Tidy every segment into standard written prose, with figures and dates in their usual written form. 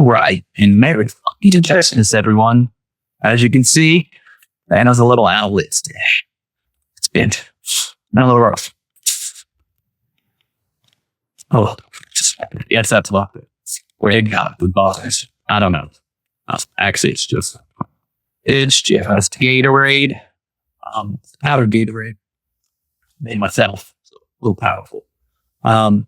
right. And Merry fucking Christmas, everyone. As you can see, Anna's a little out of list today. It's been a little rough. Oh, yes, that's about it. Where got the bothers? I don't know. Actually, it's just Gatorade. Powdered Gatorade. Made myself a little powerful. I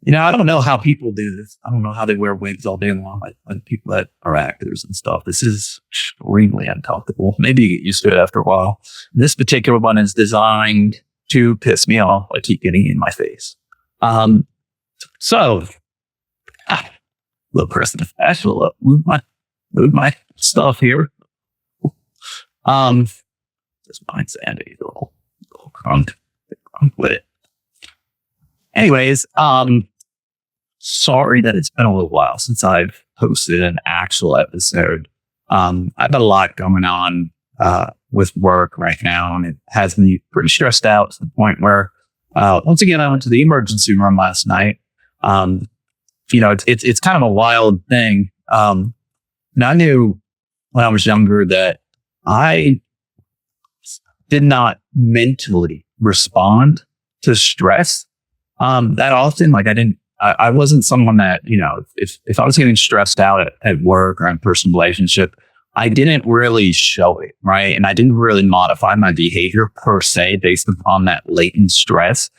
don't know how people do this. I don't know how they wear wigs all day long, like people that are actors and stuff. This is extremely uncomfortable. Maybe you get used to it after a while. This particular one is designed to piss me off. I keep getting in my face. Little person of fashion, move my stuff here. Just find Sandy, a little crunk with it. Anyways, sorry that it's been a little while since I've posted an actual episode. I've got a lot going on with work right now, and it has me pretty stressed out to the point where once again I went to the emergency room last night. It's kind of a wild thing. And I knew when I was younger that I did not mentally respond to stress that often. Like I wasn't someone that, if I was getting stressed out at work or in a personal relationship, I didn't really show it, right? And I didn't really modify my behavior per se based upon that latent stress.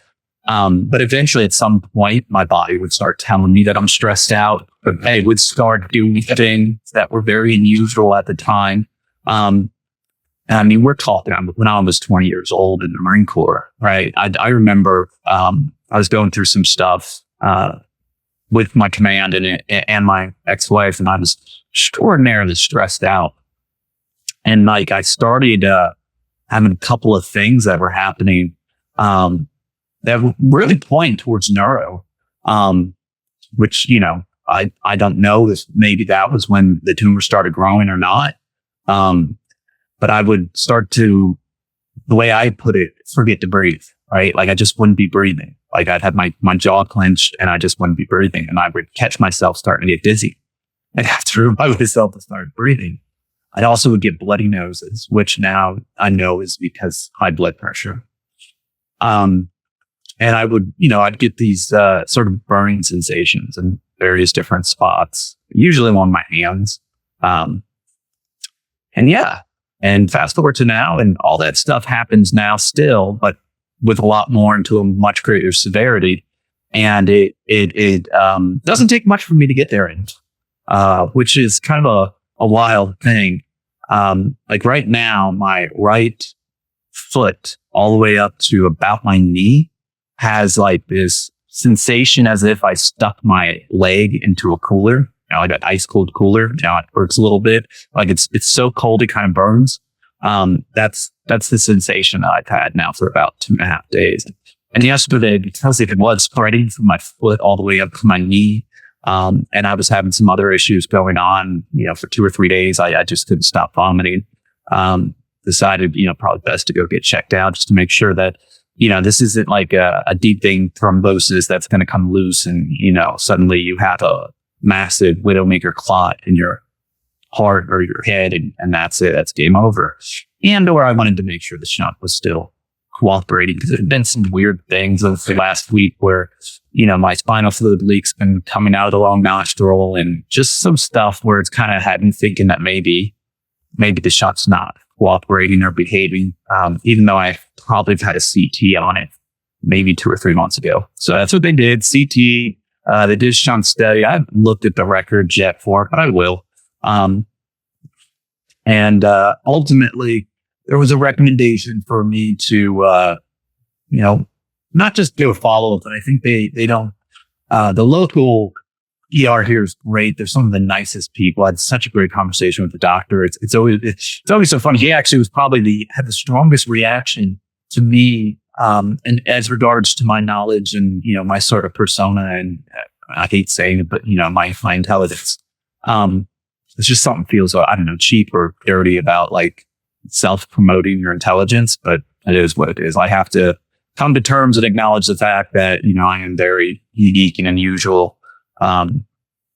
But eventually at some point, my body would start telling me that I'm stressed out, but I would start doing things that were very unusual at the time. I mean, we're talking when I was 20 years old in the Marine Corps, right? I remember I was going through some stuff with my command and my ex-wife, and I was extraordinarily stressed out. And like I started having a couple of things that were happening that really point towards neuro, which, I don't know if maybe that was when the tumor started growing or not. But I would start to, the way I put it, forget to breathe, right? Like I just wouldn't be breathing. Like I'd have my jaw clenched and I just wouldn't be breathing. And I would catch myself starting to get dizzy. And I have to remind myself to start breathing. I also would get bloody noses, which now I know is because high blood pressure. And I would, I'd get these sort of burning sensations in various different spots, usually on my hands. And fast forward to now, and all that stuff happens now still, but with a lot more into a much greater severity. And it doesn't take much for me to get there, which is kind of a wild thing. Like right now, my right foot all the way up to about my knee has like this sensation as if I stuck my leg into a cooler. Like an ice cold cooler. It hurts a little bit. Like it's so cold, it kind of burns. That's the sensation that I've had now for about 2.5 days. And yesterday, because it was spreading from my foot all the way up to my knee, and I was having some other issues going on, for 2 or 3 days, I just couldn't stop vomiting. Decided, probably best to go get checked out just to make sure that, this isn't like a deep vein thrombosis that's going to come loose and, suddenly you have a massive widowmaker clot in your heart or your head, and that's it. That's game over. Or I wanted to make sure the shunt was still cooperating because there had been some weird things over the last week where, my spinal fluid leak's been coming out of the long nostril and just some stuff where it's kind of had me thinking that maybe the shunt's not cooperating or behaving, even though I probably had a CT on it maybe 2 or 3 months ago. So that's what they did. CT. They did shunt study. I haven't looked at the record yet for it, but I will. Ultimately, there was a recommendation for me to, not just do a follow-up, but I think they don't, the local ER here is great. They're some of the nicest people. I had such a great conversation with the doctor. It's always so funny. He actually was probably had the strongest reaction to me, and as regards to my knowledge and, my sort of persona, and I hate saying it, but, my intelligence, it's just something feels, I don't know, cheap or dirty about like self-promoting your intelligence, but it is what it is. I have to come to terms and acknowledge the fact that, I am very unique and unusual.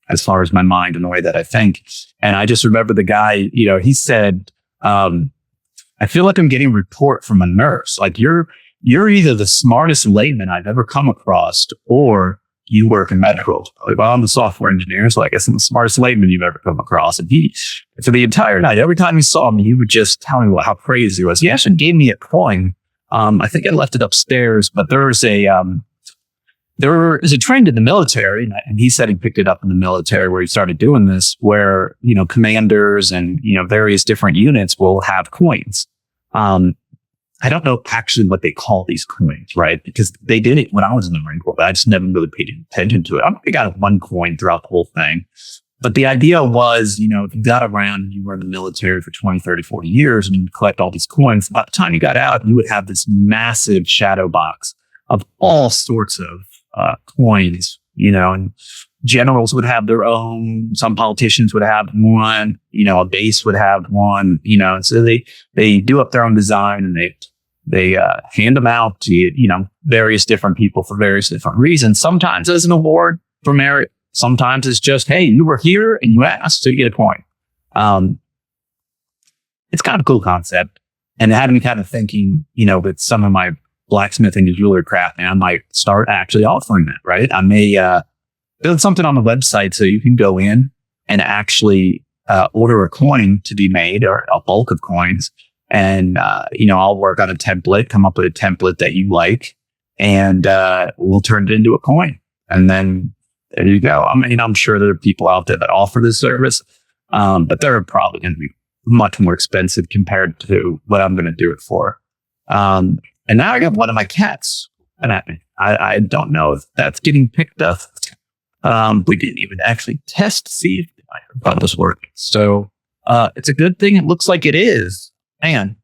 as far as my mind and the way that I think. And I just remember the guy, he said, I feel like I'm getting a report from a nurse. Like you're either the smartest layman I've ever come across, or you work in medical. Like, well, I'm a software engineer, so I guess I'm the smartest layman you've ever come across. And he, for the entire night, every time he saw me, he would just tell me how crazy he was. He actually gave me a coin. I think I left it upstairs, but there was a trend in the military, and he said he picked it up in the military where he started doing this, where, commanders and, various different units will have coins. I don't know actually what they call these coins, right? Because they did it when I was in the Marine Corps, but I just never really paid attention to it. I got one coin throughout the whole thing. But the idea was, if you got around, you were in the military for 20, 30, 40 years and you collect all these coins, by the time you got out, you would have this massive shadow box of all sorts of coins, and generals would have their own. Some politicians would have one, a base would have one, so they do up their own design and they hand them out to, various different people for various different reasons. Sometimes as an award for merit. Sometimes it's just, hey, you were here and you asked, so you get a coin. It's kind of a cool concept. And it had me kind of thinking, with some of my blacksmithing and jewelry craft, and I might start actually offering that, right? I may build something on the website so you can go in and actually order a coin to be made, or a bulk of coins. And, I'll work on a template, come up with a template that you like, and we'll turn it into a coin. And then there you go. I mean, I'm sure there are people out there that offer this service, but they're probably going to be much more expensive compared to what I'm going to do it for. And now I got one of my cats coming at me. I don't know if that's getting picked up. We didn't even actually test to see if I got this work. So it's a good thing. It looks like it is. Man.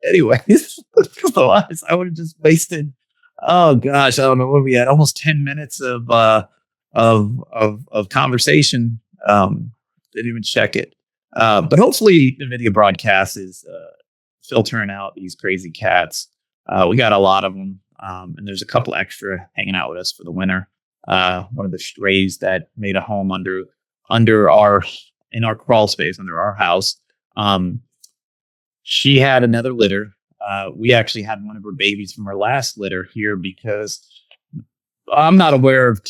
Anyways, otherwise I would have just wasted, oh gosh, I don't know what we had, almost 10 minutes of conversation. Didn't even check it. But hopefully the video broadcast is filtering out these crazy cats. We got a lot of them. And there's a couple extra hanging out with us for the winter. One of the strays that made a home in our crawl space under our house. She had another litter. We actually had one of her babies from her last litter here, because I'm not aware of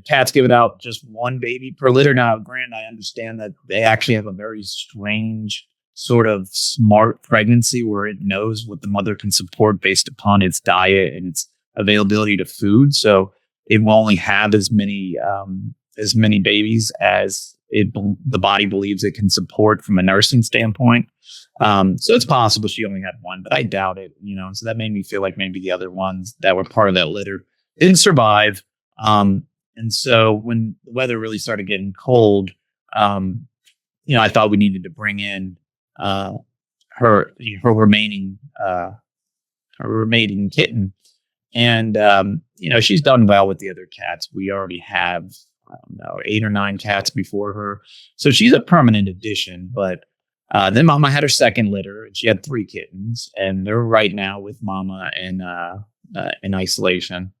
cats giving out just one baby per litter. Now, granted, I understand that they actually have a very strange sort of smart pregnancy where it knows what the mother can support based upon its diet and its availability to food. So it will only have as many babies as the body believes it can support from a nursing standpoint. So it's possible she only had one, but I doubt it, so that made me feel like maybe the other ones that were part of that litter didn't survive. And so when the weather really started getting cold, I thought we needed to bring in her remaining kitten. And, she's done well with the other cats. We already have, 8 or 9 cats before her. So she's a permanent addition. But then Mama had her second litter, and she had 3 kittens. And they're right now with Mama in isolation.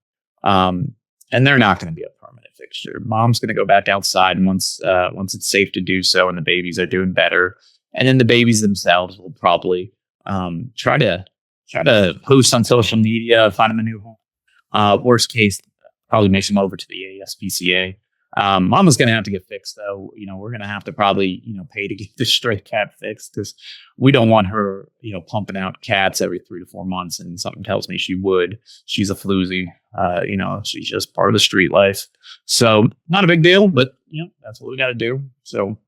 And they're not going to be a permanent fixture. Mom's going to go back outside, and once it's safe to do so and the babies are doing better, and then the babies themselves will probably try to post on social media, find them a new home. Worst case, probably make them over to the ASPCA. Mama's going to have to get fixed, though. We're going to have to probably, pay to get this stray cat fixed, because we don't want her, pumping out cats every 3 to 4 months. And something tells me she would. She's a floozy. She's just part of the street life. So not a big deal, but that's what we got to do. So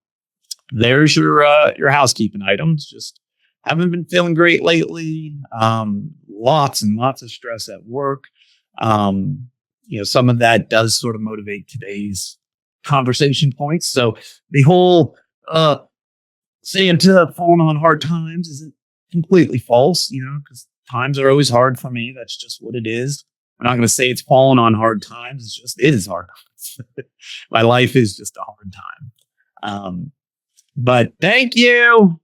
there's your housekeeping items. Just haven't been feeling great lately. Lots and lots of stress at work. Some of that does sort of motivate today's conversation points. So the whole Santa falling on hard times isn't completely false, because times are always hard for me. That's just what it is. I'm not going to say it's falling on hard times. It's just, it is hard. My life is just a hard time. But thank you.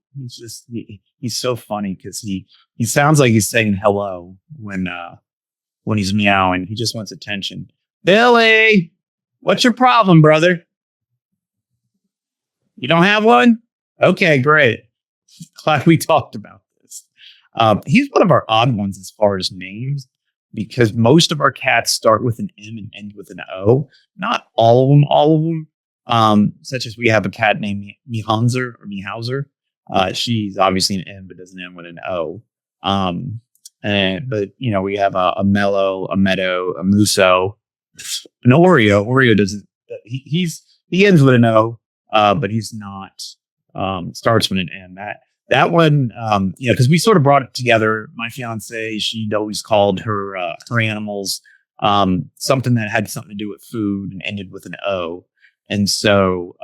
He's so funny, because he sounds like he's saying hello when he's meowing. He just wants attention. Billy, what's your problem, brother? You don't have one? Okay, great. Glad we talked about this. He's one of our odd ones as far as names because most of our cats start with an M and end with an O. Not all of them, all of them. Such as we have a cat named Mihauser or Mihauser. She's obviously an M, but doesn't end with an O. But we have a Mellow, a Meadow, a Muso, an Oreo. Oreo doesn't. He ends with an O, but he's not. Starts with an N. That one, because we sort of brought it together. My fiance, she'd always called her animals something that had something to do with food and ended with an O. And so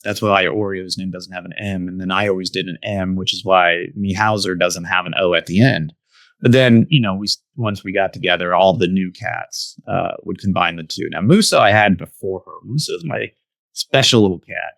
that's why Oreo's name doesn't have an M. And then I always did an M, which is why Mihauser doesn't have an O at the end. But then, once we got together, all the new cats would combine the two. Now, Musa I had before her. Musa is my special little cat.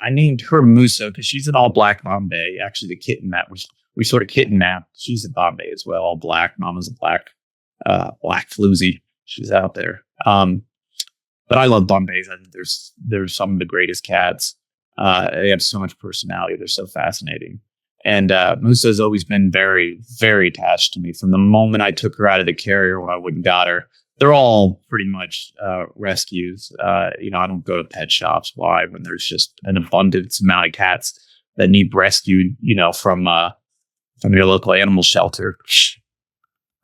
I named her Musa because she's an all black Bombay. Actually, the kitten that we sort of kitten napped. She's a Bombay as well, all black. Mama's a black floozy. She's out there. But I love Bombays. I think they're some of the greatest cats. They have so much personality. They're so fascinating. And Musa has always been very, very attached to me from the moment I took her out of the carrier when I went and got her. They're all pretty much rescues. I don't go to pet shops. Why? When there's just an abundance amount of cats that need rescued, from your local animal shelter.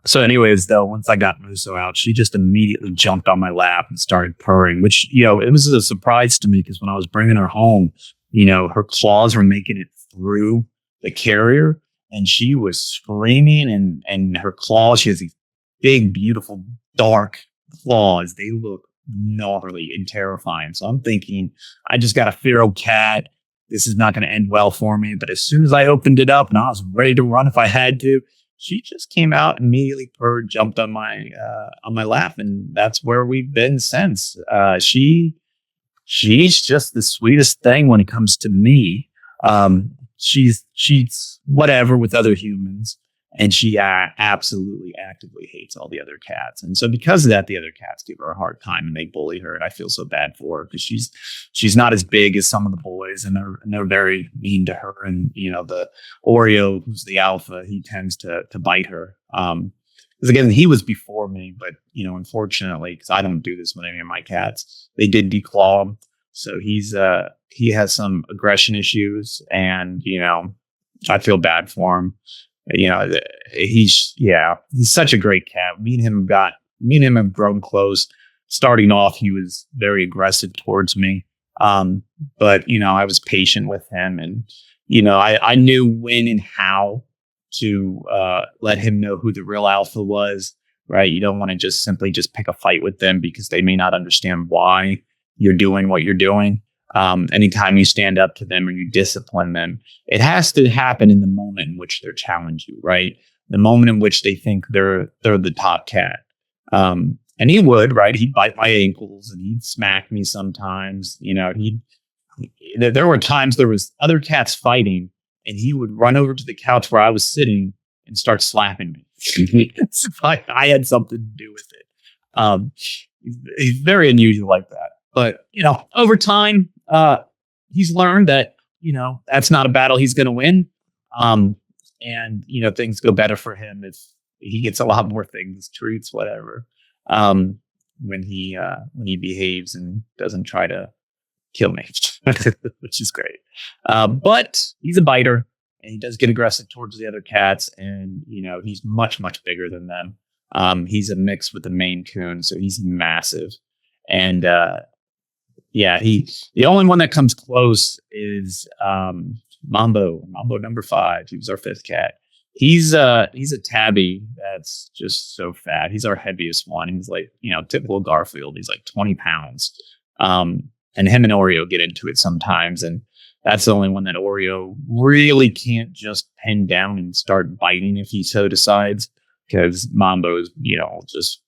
So anyways, though, once I got Muso out, she just immediately jumped on my lap and started purring, which, it was a surprise to me because when I was bringing her home, her claws were making it through the carrier and she was screaming and her claws, she has these big, beautiful, dark claws. They look gnarly and terrifying. So I'm thinking, I just got a feral cat. This is not going to end well for me. But as soon as I opened it up and I was ready to run if I had to, she just came out, immediately purred, jumped on my lap, and that's where we've been since. She's just the sweetest thing when it comes to me. She's whatever with other humans, and she absolutely actively hates all the other cats. And so because of that, the other cats give her a hard time and they bully her. And I feel so bad for her because she's not as big as some of the boys, and they're very mean to her. And the Oreo, who's the alpha, he tends to bite her. Because again, he was before me, but unfortunately, because I don't do this with any of my cats, they did declaw him. So he has some aggression issues, and I feel bad for him. He's such a great cat. Me and him have grown close. Starting off, he was very aggressive towards me. But I was patient with him, and I knew when and how to let him know who the real alpha was. Right? You don't want to simply pick a fight with them because they may not understand why you're doing what you're doing. Anytime you stand up to them or you discipline them, it has to happen in the moment in which they're challenge you, right? The moment in which they think they're the top cat. And he would, right? He'd bite my ankles and he'd smack me sometimes. There were times there was other cats fighting and he would run over to the couch where I was sitting and start slapping me. I had something to do with it. He's very unusual like that. But, over time, he's learned that, that's not a battle he's going to win. And, things go better for him if he gets a lot more things, treats, whatever, when he behaves and doesn't try to kill me, which is great. But he's a biter and he does get aggressive towards the other cats. And, he's much, much bigger than them. He's a mix with the Maine Coon, so he's massive. And, the only one that comes close is Mambo number 5. He was our 5th cat. He's a tabby that's just so fat. He's our heaviest one. He's like, typical Garfield. He's like 20 pounds. And him and Oreo get into it sometimes. And that's the only one that Oreo really can't just pin down and start biting if he so decides. Because Mambo's, just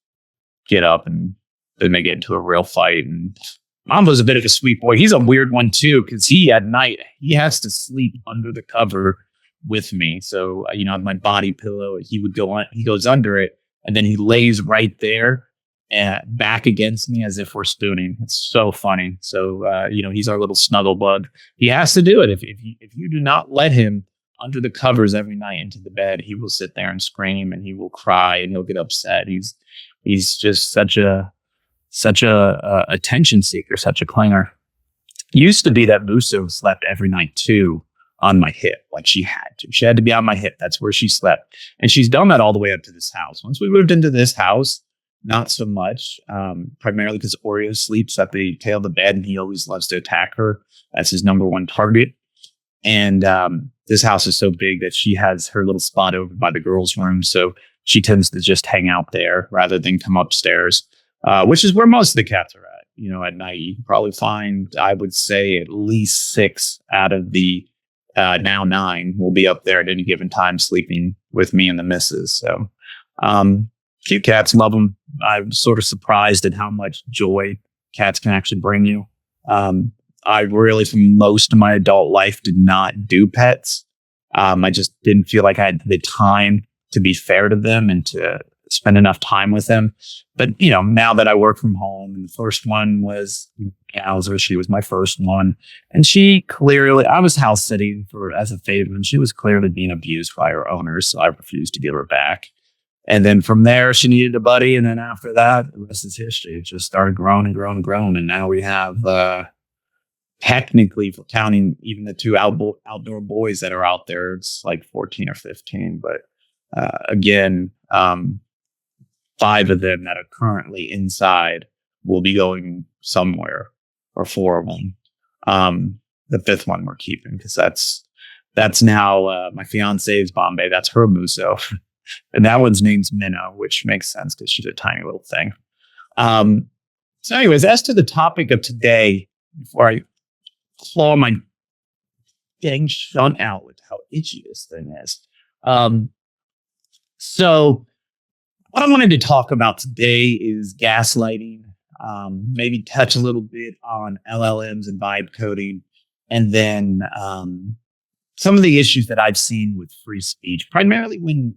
get up and then they get into a real fight. And Mambo's a bit of a sweet boy. He's a weird one too, because at night, he has to sleep under the cover with me. So, on my body pillow, he goes under it and then he lays right there and back against me as if we're spooning. It's so funny. So, he's our little snuggle bug. He has to do it. If you do not let him under the covers every night into the bed, he will sit there and scream and he will cry and he'll get upset. He's just such a attention seeker, such a clinger. Used to be that Muso slept every night too on my hip, like she had to. She had to be on my hip. That's where she slept, and she's done that all the way up to this house. Once we moved into this house, not so much. Primarily because Oreo sleeps at the tail of the bed, and he always loves to attack her. That's his number one target. And this house is so big that she has her little spot over by the girls' room, so she tends to just hang out there rather than come upstairs, which is where most of the cats are at. At night, you can probably find, I would say, at least 6 out of the now 9 will be up there at any given time sleeping with me and the missus. So cute cats, love them. I'm sort of surprised at how much joy cats can actually bring you. I really, for most of my adult life, did not do pets. I just didn't feel like I had the time to be fair to them and to spend enough time with them. But, now that I work from home, and the first one was Yowzer, she was my first one. And she clearly, I was house sitting as a favor, and she was clearly being abused by her owners. So I refused to give her back. And then from there, she needed a buddy. And then after that, the rest is history. It just started growing and growing and growing. And now we have, technically, counting even the 2 outdoor boys that are out there, it's like 14 or 15. But again, 5 of them that are currently inside will be going somewhere, or 4 of them. The 5th one we're keeping because that's now my fiance's Bombay. That's her Muso. And that one's name's Minnow, which makes sense because she's a tiny little thing. So anyways, as to the topic of today, before I claw my dang shunt out with how itchy this thing is. So what I wanted to talk about today is gaslighting, maybe touch a little bit on LLMs and vibe coding, and then some of the issues that I've seen with free speech, primarily when,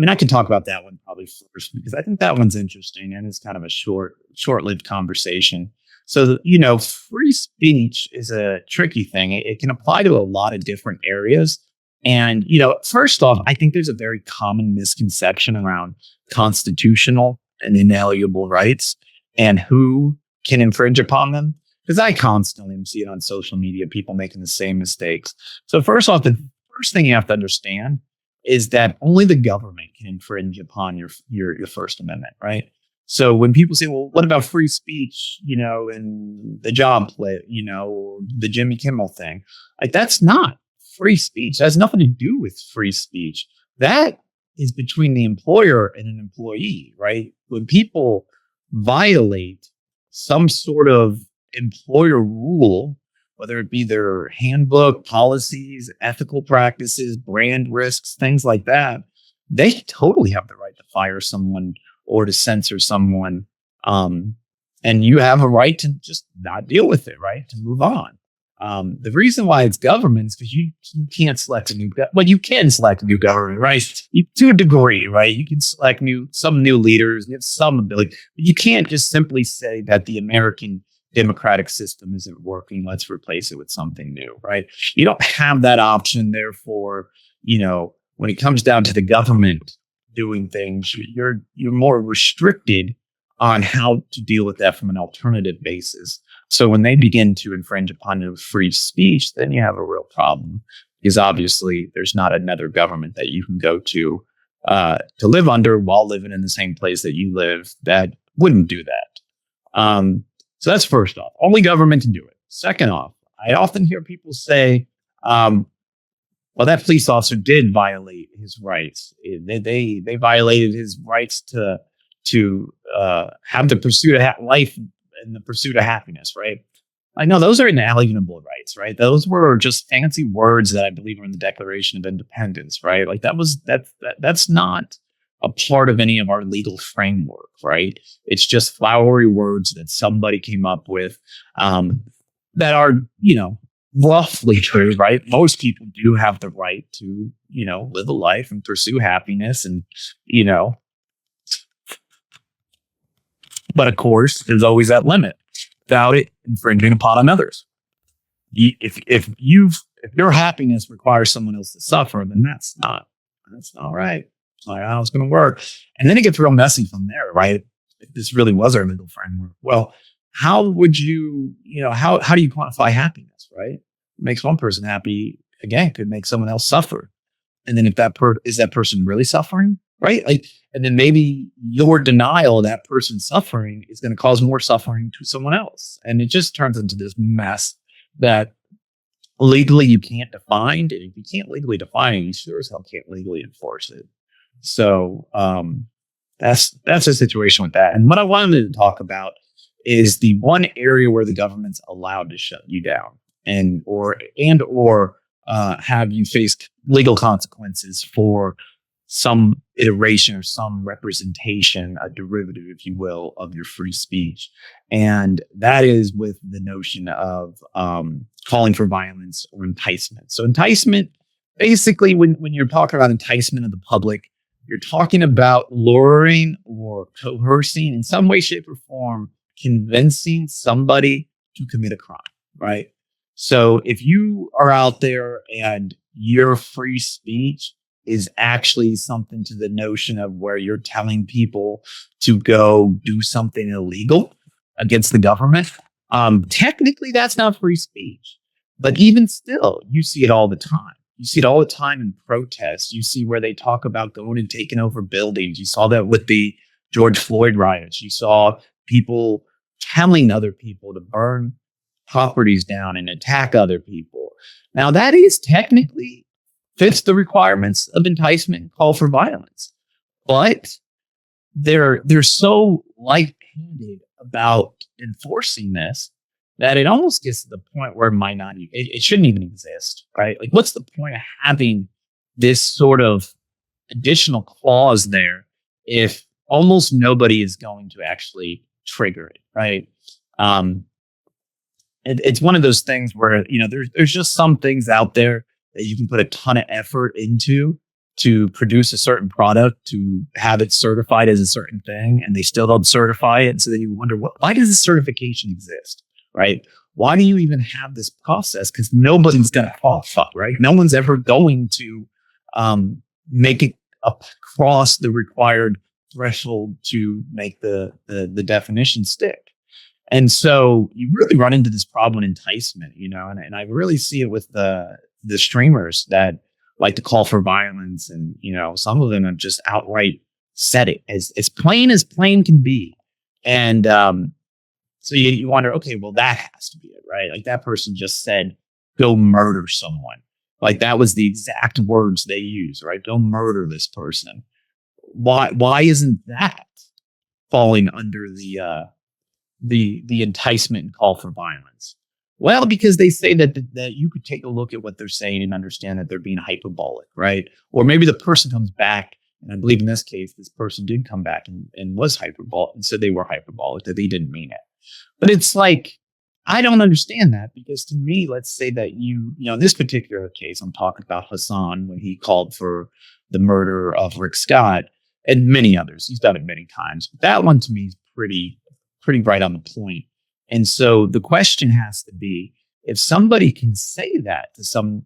I can talk about that one probably first because I think that one's interesting and it's kind of a short-lived conversation. So, free speech is a tricky thing. It can apply to a lot of different areas. And, first off, I think there's a very common misconception around constitutional and inalienable rights and who can infringe upon them. Because I constantly see it on social media, people making the same mistakes. So first off, the first thing you have to understand is that only the government can infringe upon your First Amendment, right? So when people say, well, what about free speech, and the job play, or the Jimmy Kimmel thing, like that's not free speech. That has nothing to do with free speech. That is between the employer and an employee, right? When people violate some sort of employer rule, whether it be their handbook, policies, ethical practices, brand risks, things like that, they totally have the right to fire someone or to censor someone. And you have a right to just not deal with it, right? To move on. The reason why it's government is because you can't select you can select a new government, right? To a degree, right? You can select some new leaders and have some ability, but you can't just simply say that the American democratic system isn't working. Let's replace it with something new, right? You don't have that option. Therefore, when it comes down to the government doing things, you're more restricted on how to deal with that from an alternative basis. So when they begin to infringe upon your free speech, then you have a real problem because obviously there's not another government that you can go to live under while living in the same place that you live that wouldn't do that. So that's first off, only government can do it. Second off, I often hear people say, well, that police officer did violate his rights. They violated his rights to have the pursuit of life and the pursuit of happiness, right? I know those are inalienable rights, right? Those were just fancy words that I believe were in the Declaration of Independence, right? Like that's not a part of any of our legal framework, right? It's just flowery words that somebody came up with that are, roughly true, right? Most people do have the right to, live a life and pursue happiness and, But of course, there's always that limit without it infringing upon others. If your happiness requires someone else to suffer, then that's not right. It's not how it's going to work. And then it gets real messy from there, right? If this really was our middle framework, well, how would how do you quantify happiness, right? What makes one person happy, again, could make someone else suffer. And then if is that person really suffering, right? Like, and then maybe your denial of that person suffering is going to cause more suffering to someone else. And it just turns into this mess that legally you can't define. And if you can't legally define it, you sure as hell can't legally enforce it. So that's the situation with that. And what I wanted to talk about is the one area where the government's allowed to shut you down and or have you face legal consequences for some iteration or some representation, a derivative, if you will, of your free speech. And that is with the notion of calling for violence or enticement. So enticement, basically, when you're talking about enticement of the public, you're talking about luring or coercing in some way, shape, or form, convincing somebody to commit a crime, right? So if you are out there and your free speech is actually something to the notion of where you're telling people to go do something illegal against the government, technically that's not free speech. But even still, you see it all the time. You see it all the time in protests. You see where they talk about going and taking over buildings. You saw that with the George Floyd riots. You saw people telling other people to burn properties down and attack other people. Now, that is technically fits the requirements of enticement and call for violence. But they're so light-handed about enforcing this that it almost gets to the point where it shouldn't even exist, right? Like, what's the point of having this sort of additional clause there if almost nobody is going to actually trigger it, right? It's one of those things where, there's just some things out there that you can put a ton of effort into to produce a certain product, to have it certified as a certain thing, and they still don't certify it. So then you wonder, why does this certification exist, right? Why do you even have this process? Because nobody's going to qualify, right? No one's ever going to make it across the required threshold to make the definition stick. And so you really run into this problem in enticement, and I really see it with the streamers that like to call for violence. And, some of them have just outright said it as plain can be. And so you wonder, okay, well, that has to be it, right? Like that person just said, go murder someone. Like that was the exact words they used, right? Go murder this person. Why isn't that falling under the enticement and call for violence? Well, because they say that you could take a look at what they're saying and understand that they're being hyperbolic, right? Or maybe the person comes back, and I believe in this case, this person did come back and was hyperbolic and said they were hyperbolic, that they didn't mean it. But it's like, I don't understand that, because to me, let's say that in this particular case, I'm talking about Hassan when he called for the murder of Rick Scott and many others. He's done it many times. But that one to me is pretty right on the point. And so the question has to be, if somebody can say that to some,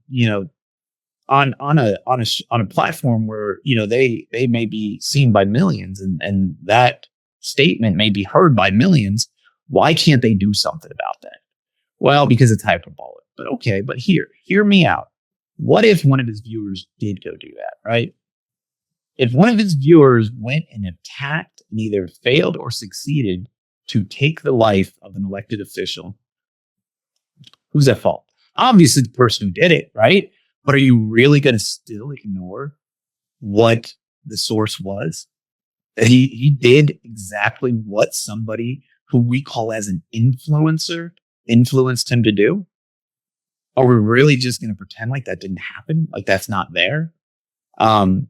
on a platform where, they may be seen by millions and that statement may be heard by millions, why can't they do something about that? Well, because it's hyperbolic. But okay, but hear me out. What if one of his viewers did go do that, right? If one of his viewers went and attacked and either failed or succeeded to take the life of an elected official, who's at fault? Obviously the person who did it, right? But are you really going to still ignore what the source was? That he did exactly what somebody who we call as an influencer influenced him to do? Are we really just going to pretend like that didn't happen? Like that's not there? And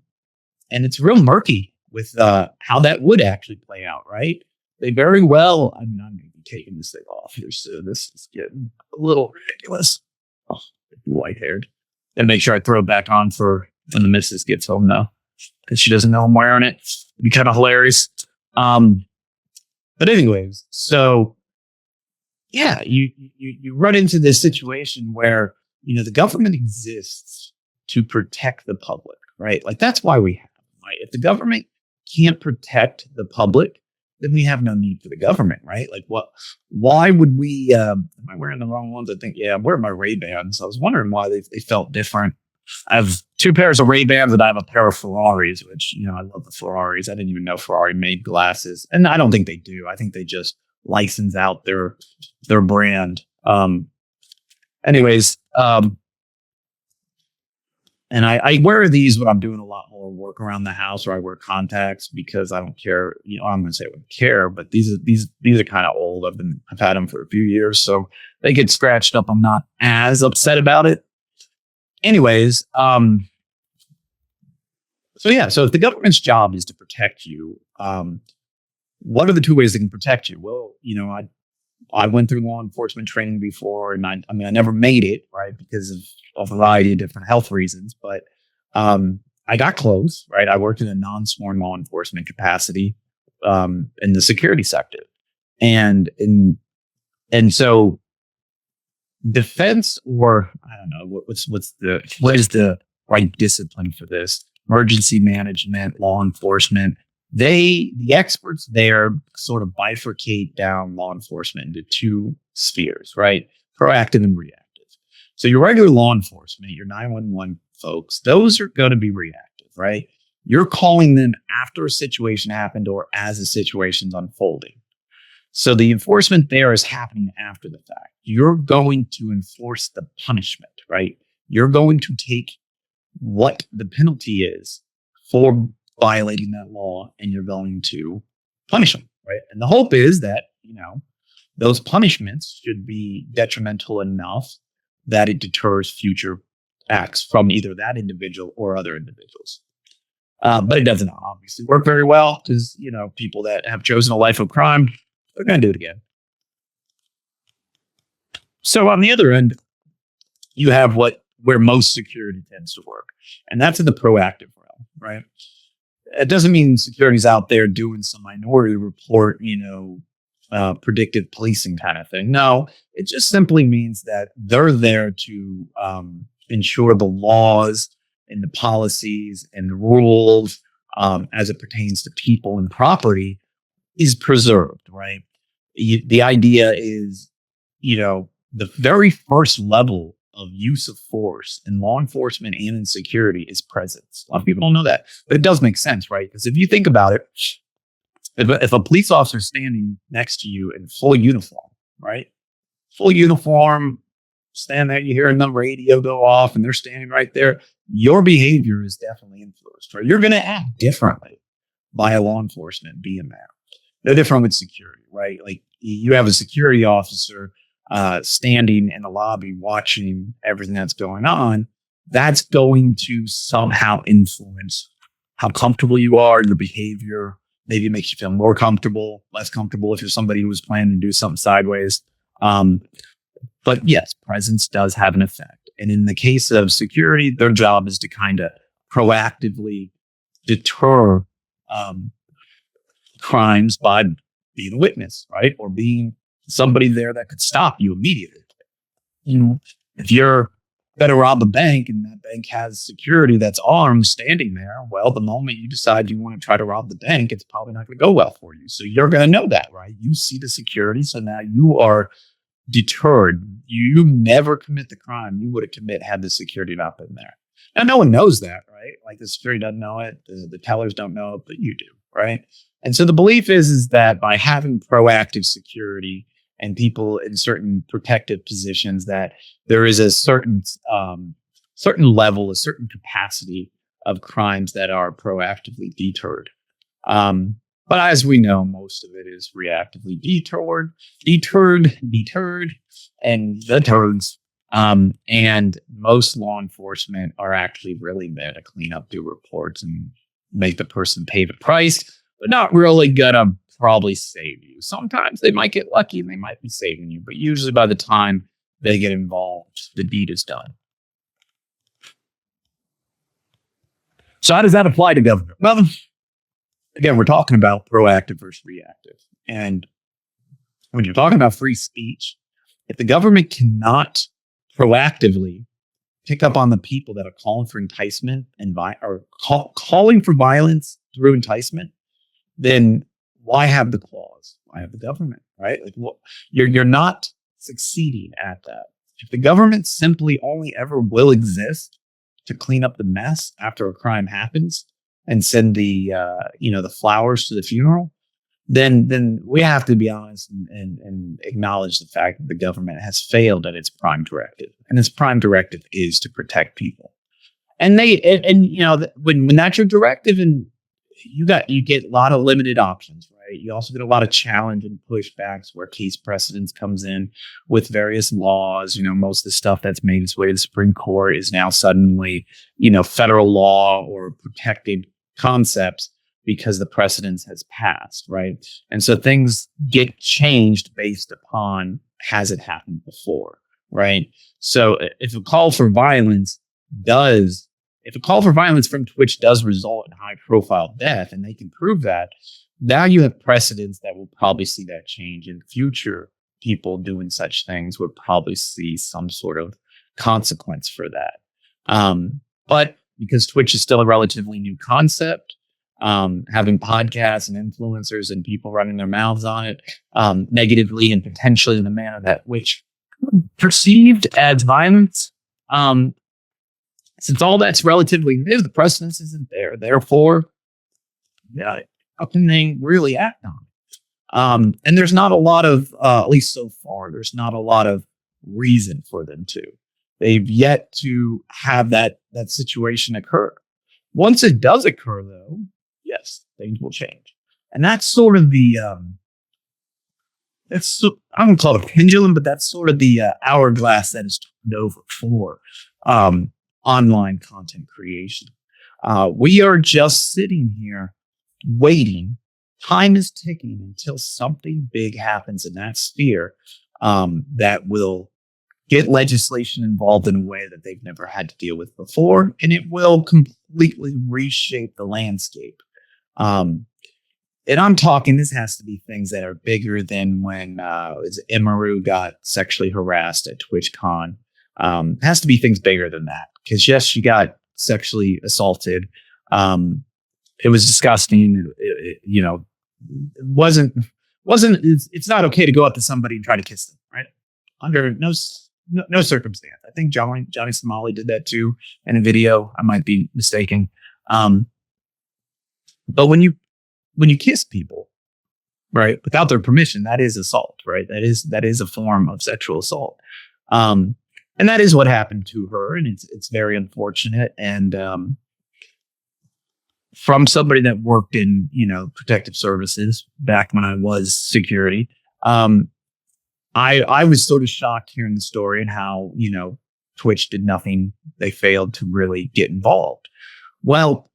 it's real murky with how that would actually play out, right? They very well, I'm going to be taking this thing off here soon. This is getting a little ridiculous. Oh, white-haired. And make sure I throw it back on for when the missus gets home now, because she doesn't know I'm wearing it. It'd be kind of hilarious. But But anyways, so yeah, you run into this situation where, the government exists to protect the public, right? Like that's why we have them, right? If the government can't protect the public, then we have no need for the government, right? Like why would we, am I wearing the wrong ones? I think, yeah, I'm wearing my Ray-Bans. I was wondering why they felt different. I have two pairs of Ray-Bans and I have a pair of Ferraris, which, I love the Ferraris. I didn't even know Ferrari made glasses. And I don't think they do. I think they just license out their brand. Anyways, and I wear these when I'm doing a lot more work around the house, or I wear contacts because I don't care. I'm going to say I wouldn't care, but these are kind of old. I've had them for a few years, so they get scratched up. I'm not as upset about it. Anyways, so yeah, so if the government's job is to protect you, what are the two ways they can protect you? Well, I went through law enforcement training before, and I never made it, right, because of a variety of different health reasons. But I got close, right? I worked in a non-sworn law enforcement capacity in the security sector, and so defense, or I don't know what is the right discipline for this? Emergency management, law enforcement. The experts there sort of bifurcate down law enforcement into two spheres, right? Proactive and reactive. So your regular law enforcement, your 911 folks, those are going to be reactive, right? You're calling them after a situation happened or as a situation's unfolding. So the enforcement there is happening after the fact. You're going to enforce the punishment, right? You're going to take what the penalty is for violating that law, and you're going to punish them, right? And the hope is that, those punishments should be detrimental enough that it deters future acts from either that individual or other individuals. But it doesn't obviously work very well because, people that have chosen a life of crime, they're going to do it again. So on the other end, you have where most security tends to work, and that's in the proactive realm, right? It doesn't mean security's out there doing some minority report, predictive policing kind of thing. No, it just simply means that they're there to ensure the laws and the policies and the rules as it pertains to people and property is preserved, right? The idea is, the very first level of use of force in law enforcement and in security is presence. A lot of people don't know that, but it does make sense, right? Because if you think about it, if a police officer is standing next to you in full uniform, right? Full uniform, stand there, you hear a number radio go off and they're standing right there. Your behavior is definitely influenced, right? You're going to act differently by a law enforcement being there. No different with security, right? Like you have a security officer standing in the lobby watching everything that's going on. That's going to somehow influence how comfortable you are, your behavior. Maybe it makes you feel more comfortable, less comfortable if you're somebody who was planning to do something sideways. But yes, presence does have an effect. And in the case of security, their job is to kind of proactively deter crimes by being a witness, right? Or being somebody there that could stop you immediately. If you're going to rob a bank and that bank has security that's armed standing there, well, the moment you decide you want to try to rob the bank, it's probably not going to go well for you. So you're going to know that, right? You see the security, so now you are deterred. You never commit the crime you would have committed had the security not been there. Now, no one knows that, right? Like the security doesn't know it, the tellers don't know it, but you do, right? And so the belief is that by having proactive security and people in certain protective positions, that there is a certain level, a certain capacity of crimes that are proactively deterred. But as we know, most of it is reactively deterred, and the turds. And most law enforcement are actually really there to clean up, do reports, and make the person pay the price, but not really gonna probably save you. Sometimes they might get lucky and they might be saving you, but usually by the time they get involved, the deed is done. So how does that apply to government? Well, again, we're talking about proactive versus reactive. And when you're talking about free speech, if the government cannot proactively pick up on the people that are calling for enticement and calling for violence through enticement, then why have the clause? Why have the government? Right? Like, you're not succeeding at that. If the government simply only ever will exist to clean up the mess after a crime happens and send the flowers to the funeral, then we have to be honest and acknowledge the fact that the government has failed at its prime directive, and its prime directive is to protect people. And when that's your directive, and you get a lot of limited options, right? You also get a lot of challenge and pushbacks where case precedence comes in with various laws. Most of the stuff that's made its way to the Supreme Court is now suddenly, federal law or protected concepts because the precedence has passed, right? And so things get changed based upon, has it happened before, right? So if a call for violence from Twitch does result in high profile death, and they can prove that, now you have precedents that will probably see that change in future. People doing such things would probably see some sort of consequence for that. But because Twitch is still a relatively new concept, having podcasts and influencers and people running their mouths on it negatively and potentially in a manner that which perceived as violence, since all that's relatively new, the precedence isn't there. Therefore, how can they really act on it? And there's not a lot of, at least so far, there's not a lot of reason for them to. They've yet to have that situation occur. Once it does occur, though, yes, things will change. And that's sort of the, I don't call it a pendulum, but that's sort of the hourglass that is turned over for online content creation. We are just sitting here waiting. Time is ticking until something big happens in that sphere that will get legislation involved in a way that they've never had to deal with before, and it will completely reshape the landscape. And I'm talking, this has to be things that are bigger than when Emeru got sexually harassed at TwitchCon. It has to be things bigger than that. Because yes, she got sexually assaulted. It was disgusting. It's not okay to go up to somebody and try to kiss them, right? Under no circumstance. I think Johnny Somali did that too in a video. I might be mistaken. But when you kiss people, right, without their permission, that is assault, right? That is a form of sexual assault. And that is what happened to her, and it's very unfortunate. And from somebody that worked in protective services back when I was security, I was sort of shocked hearing the story and how Twitch did nothing. They failed to really get involved. Well,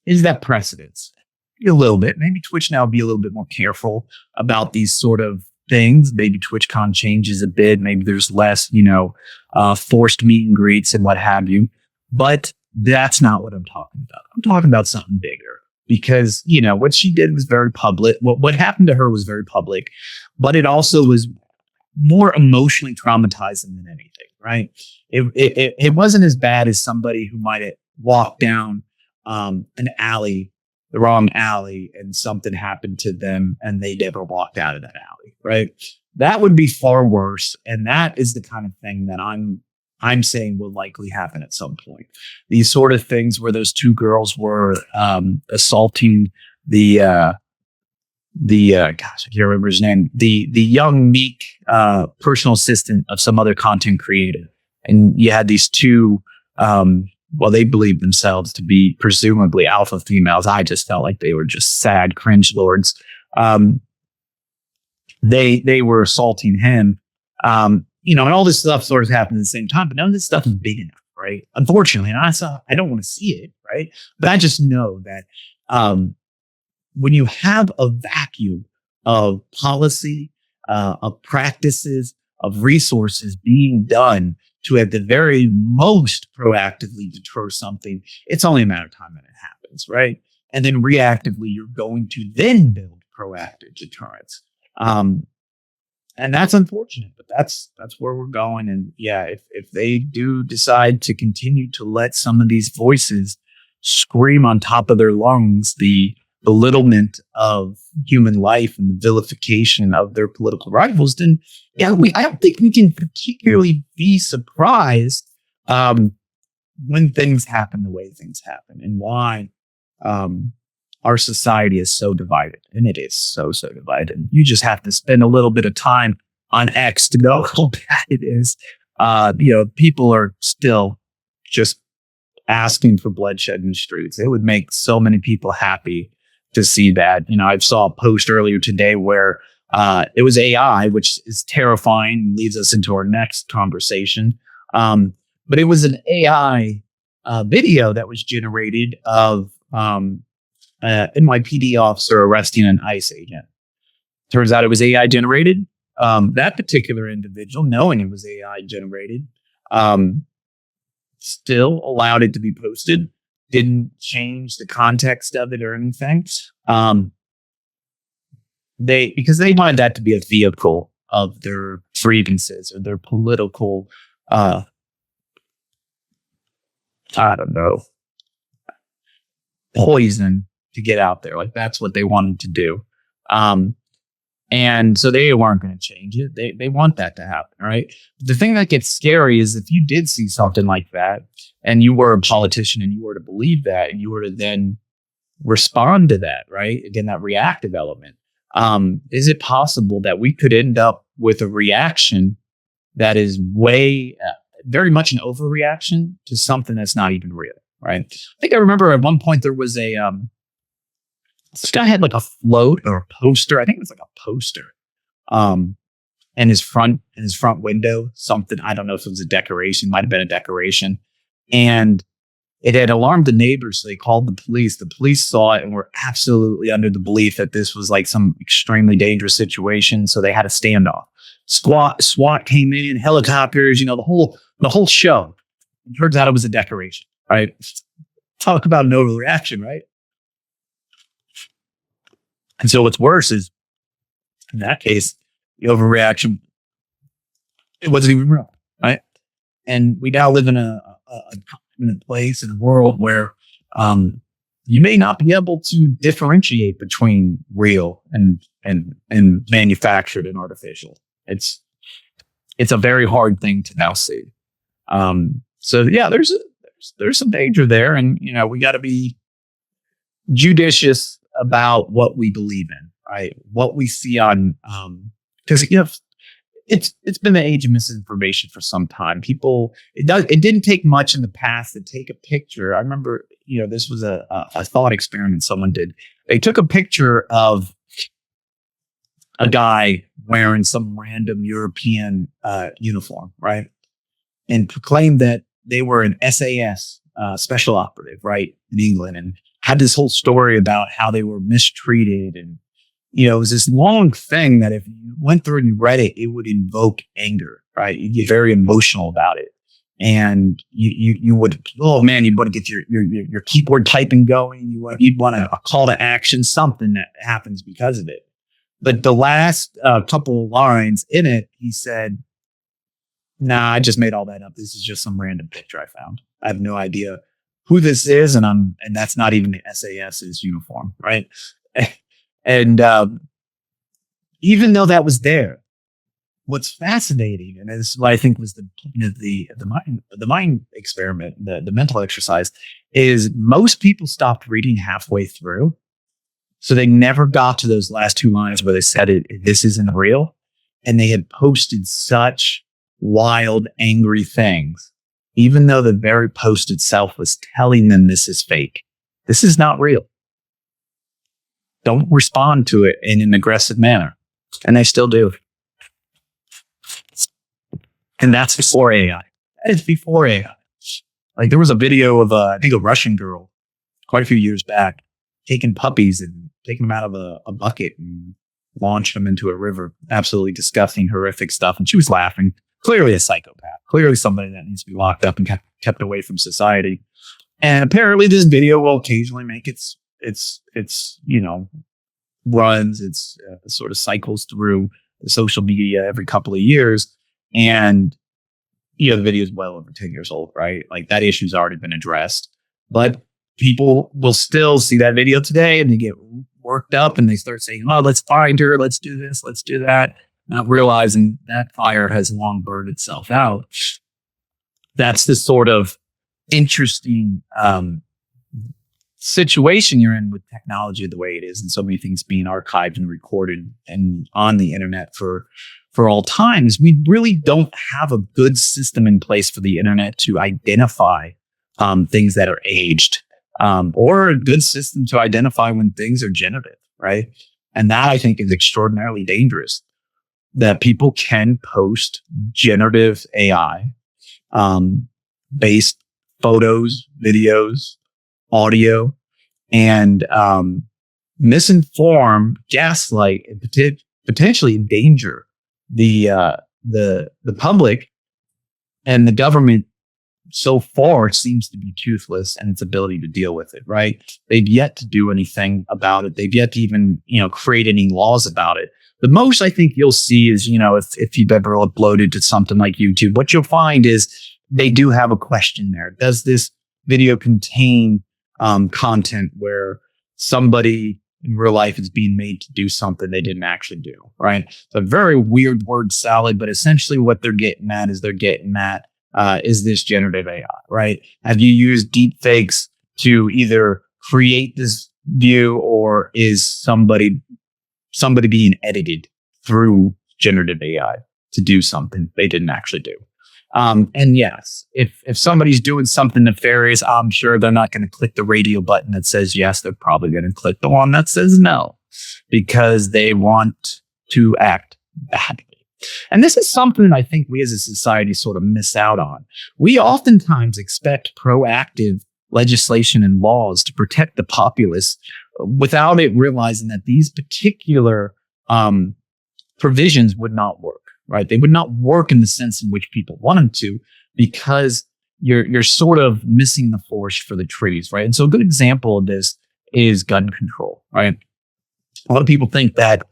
is that precedence? A little bit. Maybe Twitch now be a little bit more careful about these sort of things. Maybe TwitchCon changes a bit. Maybe there's less, forced meet and greets and what have you. But that's not what I'm talking about. I'm talking about something bigger because, what she did was very public. What happened to her was very public, but it also was more emotionally traumatizing than anything, right? It wasn't as bad as somebody who might have walked down an alley, the wrong alley, and something happened to them and they never walked out of that alley, right? That would be far worse. And that is the kind of thing that I'm saying will likely happen at some point. These sort of things where those two girls were assaulting the gosh, I can't remember his name, the young meek personal assistant of some other content creator. And you had these two they believed themselves to be presumably alpha females. I just felt like they were just sad cringe lords. They were assaulting him, and all this stuff sort of happened at the same time, but none of this stuff is big enough, right? Unfortunately, and I don't want to see it, right? But I just know that when you have a vacuum of policy, of practices, of resources being done to at the very most proactively deter something, it's only a matter of time that it happens, right? And then reactively, you're going to then build proactive deterrence. And that's unfortunate, but that's where we're going. And yeah, if they do decide to continue to let some of these voices scream on top of their lungs the belittlement of human life and the vilification of their political rivals, then yeah, I don't think we can particularly be surprised when things happen the way things happen, and why our society is so divided. And it is so divided. You just have to spend a little bit of time on X to know how bad it is. People are still just asking for bloodshed in the streets. It would make so many people happy to see that. I saw a post earlier today where it was AI, which is terrifying and leads us into our next conversation. But it was an AI video that was generated of NYPD officer arresting an ICE agent. Turns out it was AI generated. That particular individual, knowing it was AI generated, still allowed it to be posted, didn't change the context of it or anything. Because they wanted that to be a vehicle of their grievances or their political, I don't know, poison to get out there. Like, that's what they wanted to do. And so they weren't going to change it. They want that to happen, right? The thing that gets scary is if you did see something like that and you were a politician and you were to believe that and you were to then respond to that, right? Again, that reactive element. Is it possible that we could end up with a reaction that is very much an overreaction to something that's not even real, right? I think I remember at one point there was this guy had like a float or a poster. I think it was like a poster. In his front window, something, I don't know if it was a decoration, might have been a decoration. And it had alarmed the neighbors. So they called the police. The police saw it and were absolutely under the belief that this was like some extremely dangerous situation. So they had a standoff. SWAT came in, helicopters, the whole show. It turns out it was a decoration, right? Talk about an overreaction, right? And so what's worse is, in that case, the overreaction, it wasn't even real, right? And we now live in a place, in a world where you may not be able to differentiate between real and manufactured and artificial. It's a very hard thing to now see. So yeah, there's some danger there, and we got to be judicious about what we believe in, right? What we see on, because it's been the age of misinformation for some time. It didn't take much in the past to take a picture. I remember, this was a thought experiment someone did. They took a picture of a guy wearing some random European uniform, right? And proclaimed that they were an SAS special operative, right, in England, and had this whole story about how they were mistreated. And, it was this long thing that if you went through and you read it, it would invoke anger, right? You'd get very emotional about it. And you would, oh man, you'd want to get your keyboard typing going. You'd want a call to action, something that happens because of it. But the last couple of lines in it, he said, nah, I just made all that up. This is just some random picture I found. I have no idea who this is, and that's not even the SAS's uniform, right? And even though that was there, what's fascinating, and this is what I think was the point of the mind experiment, the mental exercise, is most people stopped reading halfway through, so they never got to those last two lines where they said this isn't real, and they had posted such wild, angry things. Even though the very post itself was telling them this is fake. This is not real. Don't respond to it in an aggressive manner. And they still do. And that's before AI. That is before AI. Like, there was a video of, I think, a Russian girl quite a few years back taking puppies and taking them out of a bucket and launching them into a river. Absolutely disgusting, horrific stuff. And she was laughing. Clearly a psychopath, clearly somebody that needs to be locked up and kept away from society. And apparently this video will occasionally make its runs. It's sort of cycles through the social media every couple of years. And, the video is well over 10 years old, right? Like that issue's already been addressed. But people will still see that video today and they get worked up and they start saying, oh, let's find her. Let's do this. Let's do that. Not realizing that fire has long burned itself out. That's the sort of interesting situation you're in with technology the way it is, and so many things being archived and recorded and on the internet for all times. We really don't have a good system in place for the internet to identify things that are aged, or a good system to identify when things are generative, right? And that I think is extraordinarily dangerous, that people can post generative AI based photos, videos, audio, and misinform, gaslight, and potentially endanger the public. And the government so far seems to be toothless in its ability to deal with it, right? They've yet to do anything about it. They've yet to even, create any laws about it. The most I think you'll see is, if you've ever uploaded to something like YouTube, what you'll find is they do have a question there. Does this video contain content where somebody in real life is being made to do something they didn't actually do, right? It's a very weird word salad, but essentially what they're getting at is is this generative AI, right? Have you used deep fakes to either create this view, or is somebody being edited through generative AI to do something they didn't actually do? And yes, if somebody's doing something nefarious, I'm sure they're not going to click the radio button that says yes. They're probably going to click the one that says no, because they want to act badly. And this is something I think we as a society sort of miss out on. We oftentimes expect proactive legislation and laws to protect the populace without it realizing that these particular provisions would not work. Right? They would not work in the sense in which people want them to, because you're sort of missing the forest for the trees, right? And so a good example of this is gun control, right? A lot of people think that,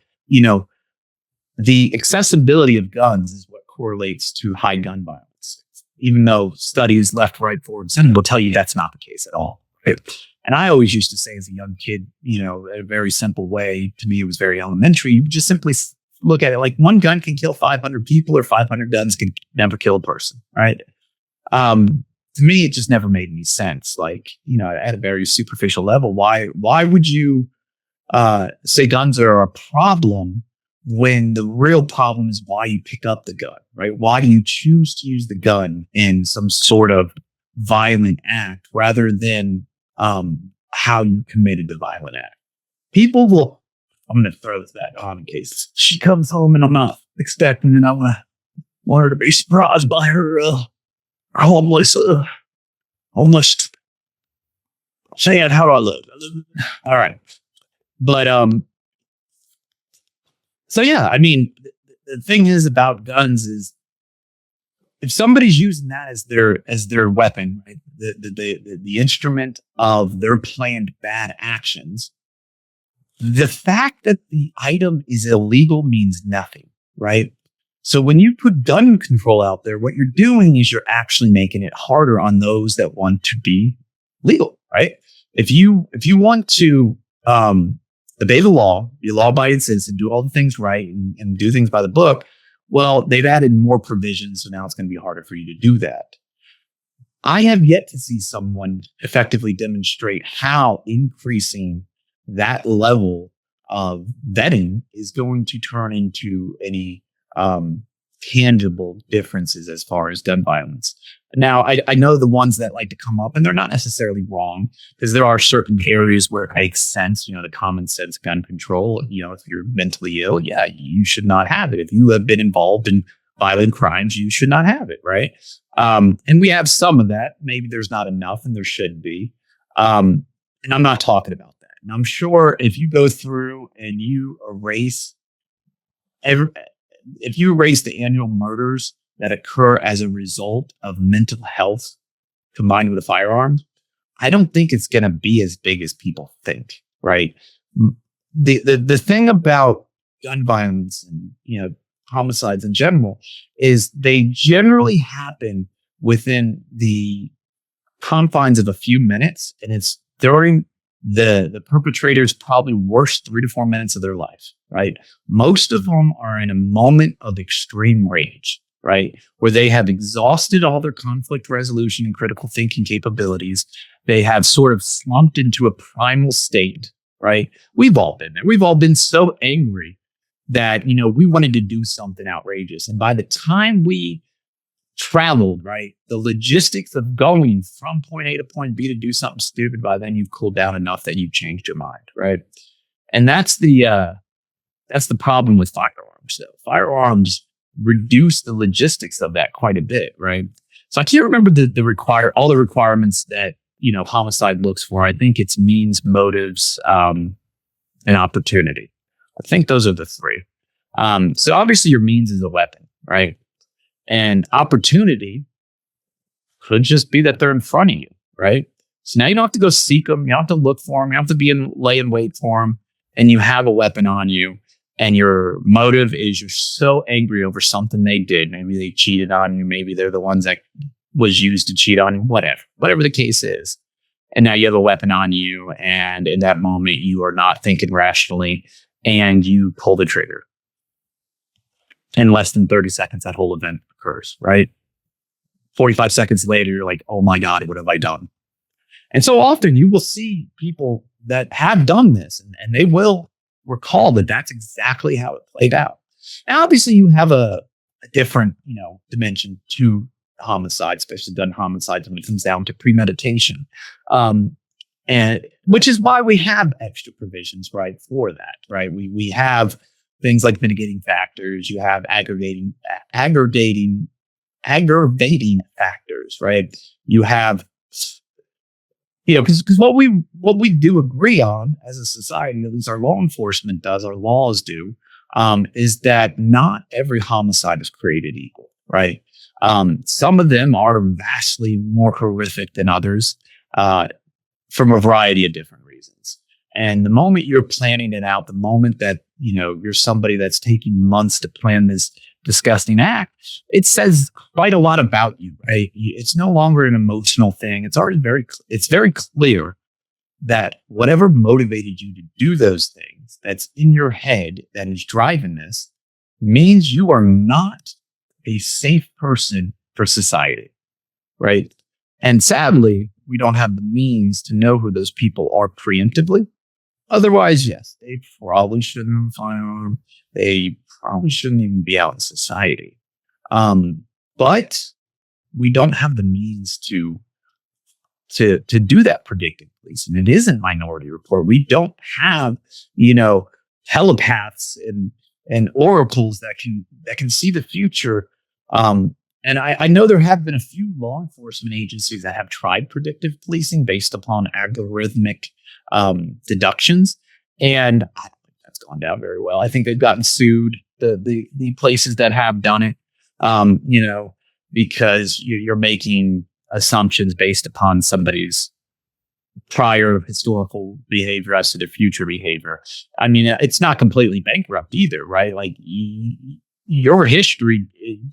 the accessibility of guns is what correlates to high gun violence, even though studies left, right, forward, and center will tell you that's not the case at all. Right? And I always used to say as a young kid, in a very simple way, to me, it was very elementary. You just simply look at it like one gun can kill 500 people, or 500 guns can never kill a person, right? To me, it just never made any sense. Like, at a very superficial level, why would you say guns are a problem when the real problem is why you pick up the gun, right? Why do you choose to use the gun in some sort of violent act rather than how you committed the violent act? People will. I'm going to throw this back on in case she comes home and I'm not expecting it. I want her to be surprised by her homeless saying, how do I look? All right. But, so yeah, I mean, the thing is about guns is if somebody's using that as their weapon, right, the instrument of their planned bad actions, the fact that the item is illegal means nothing, right? So when you put gun control out there, what you're doing is you're actually making it harder on those that want to be legal, right? If you want to obey the law, be a law-abiding citizen, do all the things right, and do things by the book, well, they've added more provisions, so now it's going to be harder for you to do that. I have yet to see someone effectively demonstrate how increasing that level of vetting is going to turn into any tangible differences as far as gun violence. Now, I know the ones that like to come up, and they're not necessarily wrong, because there are certain areas where it makes sense. The common sense gun control, if you're mentally ill, yeah, you should not have it. If you have been involved in violent crimes, you should not have it, right? And we have some of that. Maybe there's not enough, and there should be. And I'm not talking about that. And I'm sure if you go through and you erase the annual murders that occur as a result of mental health combined with a firearm, I don't think it's going to be as big as people think, right? the thing about gun violence and homicides in general is they generally happen within the confines of a few minutes, and it's during the perpetrator's probably worst 3 to 4 minutes of their life, right? Most of them are in a moment of extreme rage, right? Where they have exhausted all their conflict resolution and critical thinking capabilities. They have sort of slumped into a primal state, right? We've all been there. We've all been so angry that, we wanted to do something outrageous. And by the time we traveled, right, the logistics of going from point A to point B to do something stupid, by then you've cooled down enough that you've changed your mind, right? And that's the problem with firearms. So firearms reduce the logistics of that quite a bit, right? So I can't remember all the requirements that homicide looks for. I think it's means, motives, and opportunity. I think those are the three. So obviously your means is a weapon, right? And opportunity could just be that they're in front of you, right? So now you don't have to go seek them. You don't have to look for them. You don't have to lay in wait for them. And you have a weapon on you. And your motive is you're so angry over something they did. Maybe they cheated on you. Maybe they're the ones that was used to cheat on you. Whatever the case is. And now you have a weapon on you. And in that moment, you are not thinking rationally. And you pull the trigger. In less than 30 seconds, that whole event occurs, right? 45 seconds later, you're like, oh my God, what have I done? And so often you will see people that have done this and they will recall that that's exactly how it played out. Now, obviously you have a different, dimension to homicide, especially gun homicides when it comes down to premeditation. And which is why we have extra provisions, right, for that, right? We have things like mitigating factors. You have aggravating factors, right? You have, because what we do agree on as a society, at least our law enforcement does, our laws do, is that not every homicide is created equal, right? Some of them are vastly more horrific than others, from a variety of different reasons. And the moment you're planning it out, the moment that, you're somebody that's taking months to plan this disgusting act, it says quite a lot about you, right? It's no longer an emotional thing. It's very clear that whatever motivated you to do those things that's in your head that is driving this means you are not a safe person for society, right? And sadly, we don't have the means to know who those people are preemptively. Otherwise, yes, they probably shouldn't have a firearm. They probably shouldn't even be out in society. But we don't have the means to do that predictive policing. It isn't Minority Report. We don't have, telepaths and oracles that can see the future. And I know there have been a few law enforcement agencies that have tried predictive policing based upon algorithmic deductions, and I don't think that's gone down very well. I think they've gotten sued, the places that have done it, because you're making assumptions based upon somebody's prior historical behavior as to their future behavior. I mean, it's not completely bankrupt either, right? Like your history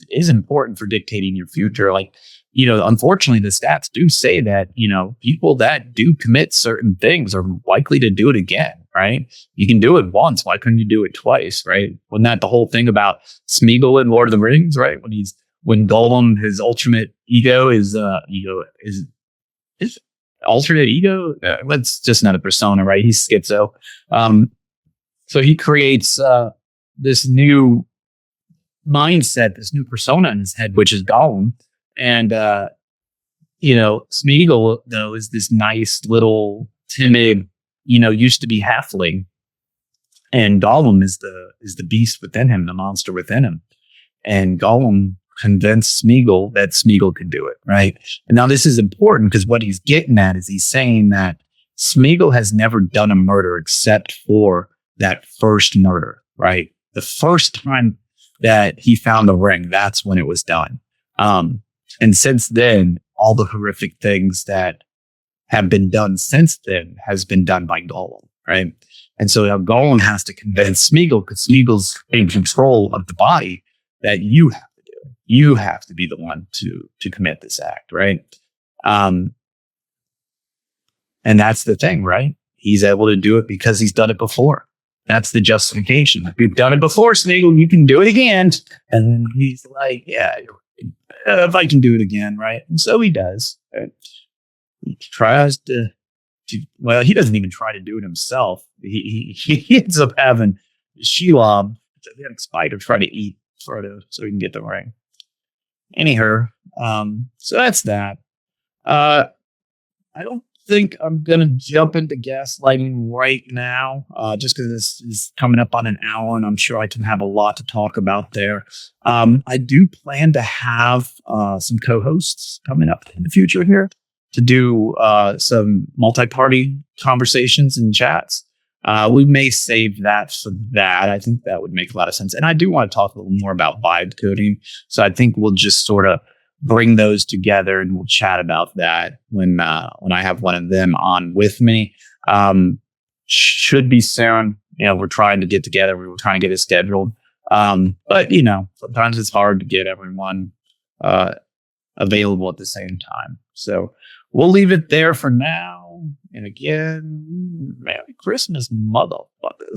is important for dictating your future. Like, unfortunately, the stats do say that, people that do commit certain things are likely to do it again, right? You can do it once. Why couldn't you do it twice, right? Wasn't that the whole thing about Smeagol in Lord of the Rings, right? When Gollum, his ultimate ego is alternate ego. That's just not a persona, right? He's schizo. So he creates this new mindset, this new persona in his head, which is Gollum. And, Smeagol, though, is this nice little timid, used to be halfling. And Gollum is the beast within him, the monster within him. And Gollum convinced Smeagol that Smeagol could do it, right? And now this is important because what he's getting at is he's saying that Smeagol has never done a murder except for that first murder, right? The first time that he found the ring, that's when it was done. And since then, all the horrific things that have been done since then has been done by Gollum, right? And so now Golem has to convince Smeagol, because Smeagol's in control of the body, that you have to do it. You have to be the one to commit this act, right? And that's the thing, right? He's able to do it because he's done it before. That's the justification. If you've done it before, Smeagol, you can do it again. And then he's like, yeah, if I can do it again, right? And so he does. Right? He tries to, well, he doesn't even try to do it himself. He ends up having Shelob, the spider, try to eat Frodo so he can get the ring. Anyhow, so that's that. I don't think I'm going to jump into gaslighting right now, just because this is coming up on an hour and I'm sure I can have a lot to talk about there. I do plan to have some co-hosts coming up in the future here to do some multi-party conversations and chats. We may save that for that. I think that would make a lot of sense. And I do want to talk a little more about vibe coding. So I think we'll just sort of bring those together and we'll chat about that when I have one of them on with me. Should be soon. We're trying to get together. We were trying to get it scheduled. But sometimes it's hard to get everyone available at the same time. So we'll leave it there for now. And again, Merry Christmas, motherfuckers.